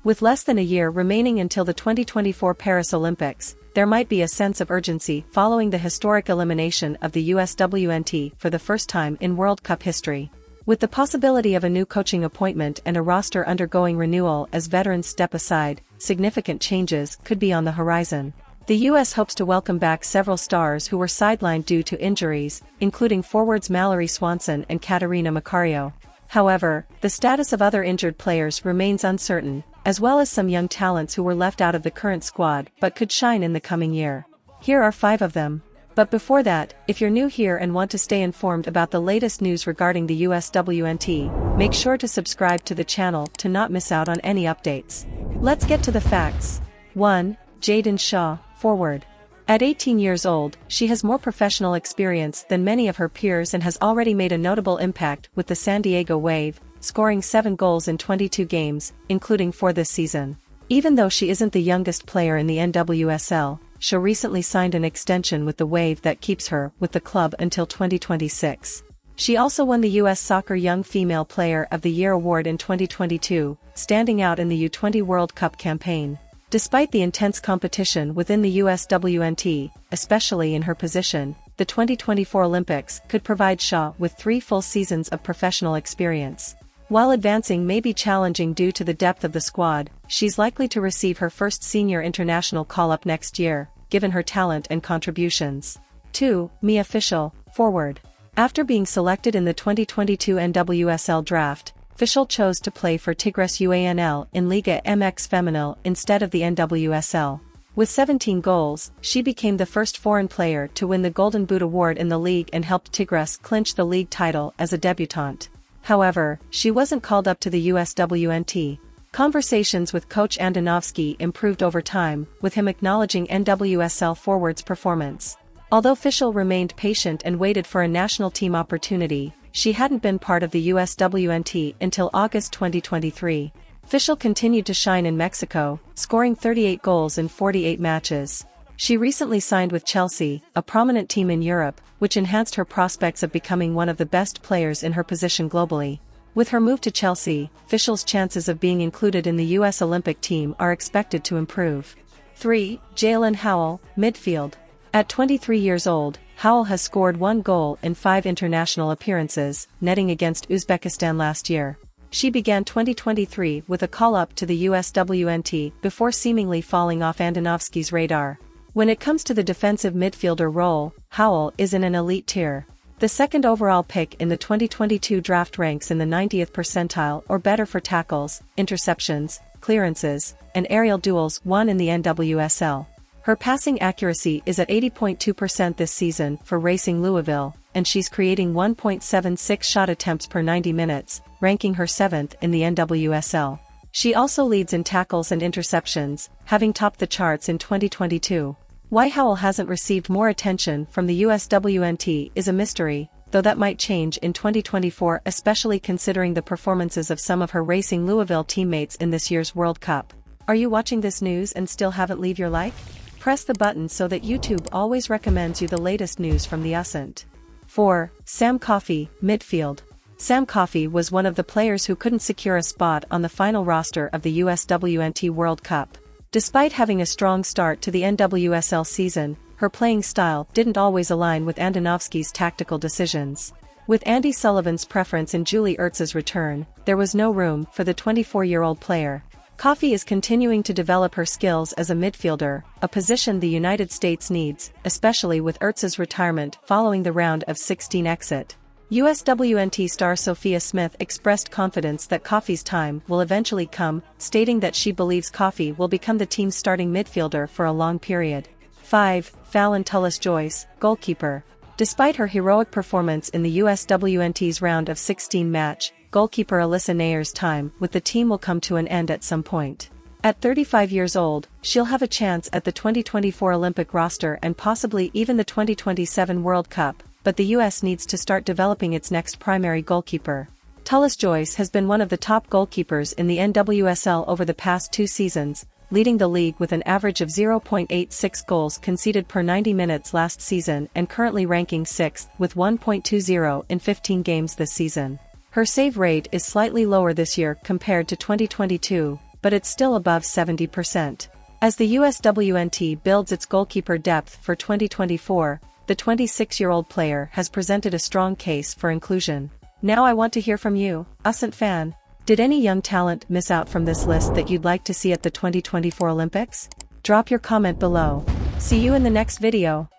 With less than a year remaining until the 2024 Paris Olympics, there might be a sense of urgency following the historic elimination of the Uswnt for the first time in World Cup history. With the possibility of a new coaching appointment and a roster undergoing renewal as veterans step aside, significant changes could be on the horizon. The US hopes to welcome back several stars who were sidelined due to injuries, including forwards Mallory, Swanson and Catarina Macario. However, the status of other injured players remains uncertain, as well as some young talents who were left out of the current squad but could shine in the coming year. Here are 5 of them. But before that, if you're new here and want to stay informed about the latest news regarding the Uswnt, make sure to subscribe to the channel to not miss out on any updates. Let's get to the facts. 1. Jayden Shaw, forward. At 18 years old, she has more professional experience than many of her peers and has already made a notable impact with the San Diego Wave, scoring 7 goals in 22 games, including 4 this season. Even though she isn't the youngest player in the NWSL, Shaw recently signed an extension with the Wave that keeps her with the club until 2026. She also won the US Soccer Young Female Player of the Year award in 2022, standing out in the U20 World Cup campaign. Despite the intense competition within the Uswnt, especially in her position, the 2024 Olympics could provide Shaw with 3 full seasons of professional experience. While advancing may be challenging due to the depth of the squad, she's likely to receive her first senior international call-up next year, given her talent and contributions. 2. Mia Fischel, forward. After being selected in the 2022 NWSL draft, Fischel chose to play for Tigres UANL in Liga MX Femenil instead of the NWSL. With 17 goals, she became the first foreign player to win the Golden Boot award in the league and helped Tigres clinch the league title as a debutante. However, she wasn't called up to the Uswnt. Conversations with coach Andonovski improved over time, with him acknowledging NWSL forwards' performance. Although Fischel remained patient and waited for a national team opportunity, she hadn't been part of the Uswnt until August 2023. Fischel continued to shine in Mexico, scoring 38 goals in 48 matches. She recently signed with Chelsea, a prominent team in Europe, which enhanced her prospects of becoming one of the best players in her position globally. With her move to Chelsea, Fischel's chances of being included in the US Olympic team are expected to improve. 3. Jaelin Howell, midfield. At 23 years old, Howell has scored 1 goal in 5 international appearances, netting against Uzbekistan last year. She began 2023 with a call-up to the Uswnt before seemingly falling off Andonovski's radar. When it comes to the defensive midfielder role, Howell is in an elite tier. The 2nd overall pick in the 2022 draft ranks in the 90th percentile or better for tackles, interceptions, clearances, and aerial duels won in the NWSL. Her passing accuracy is at 80.2% this season for Racing Louisville, and she's creating 1.76 shot attempts per 90 minutes, ranking her 7th in the NWSL. She also leads in tackles and interceptions, having topped the charts in 2022. Why Howell hasn't received more attention from the Uswnt is a mystery, though that might change in 2024, especially considering the performances of some of her Racing Louisville teammates in this year's World Cup. Are you watching this news and still haven't leave your like? Press the button so that YouTube always recommends you the latest news from the Uswnt. 4. Sam Coffey, midfield. Sam Coffey was one of the players who couldn't secure a spot on the final roster of the Uswnt World Cup. Despite having a strong start to the NWSL season, her playing style didn't always align with Andonovski's tactical decisions. With Andy Sullivan's preference in Julie Ertz's return, there was no room for the 24-year-old player. Coffey is continuing to develop her skills as a midfielder, a position the United States needs, especially with Ertz's retirement following the round of 16 exit. Uswnt star Sophia Smith expressed confidence that Coffey's time will eventually come, stating that she believes Coffey will become the team's starting midfielder for a long period. 5. Fallon Tullis-Joyce, goalkeeper. Despite her heroic performance in the Uswnt's round of 16 match, goalkeeper Alyssa Nayer's time with the team will come to an end at some point. At 35 years old, she'll have a chance at the 2024 Olympic roster and possibly even the 2027 World Cup, but the US needs to start developing its next primary goalkeeper. Tullis-Joyce has been one of the top goalkeepers in the NWSL over the past 2 seasons, leading the league with an average of 0.86 goals conceded per 90 minutes last season and currently ranking 6th with 1.20 in 15 games this season. Her save rate is slightly lower this year compared to 2022, but it's still above 70%. As the USWNT builds its goalkeeper depth for 2024, the 26-year-old player has presented a strong case for inclusion. Now I want to hear from you, Uswnt fan. Did any young talent miss out from this list that you'd like to see at the 2024 Olympics? Drop your comment below. See you in the next video.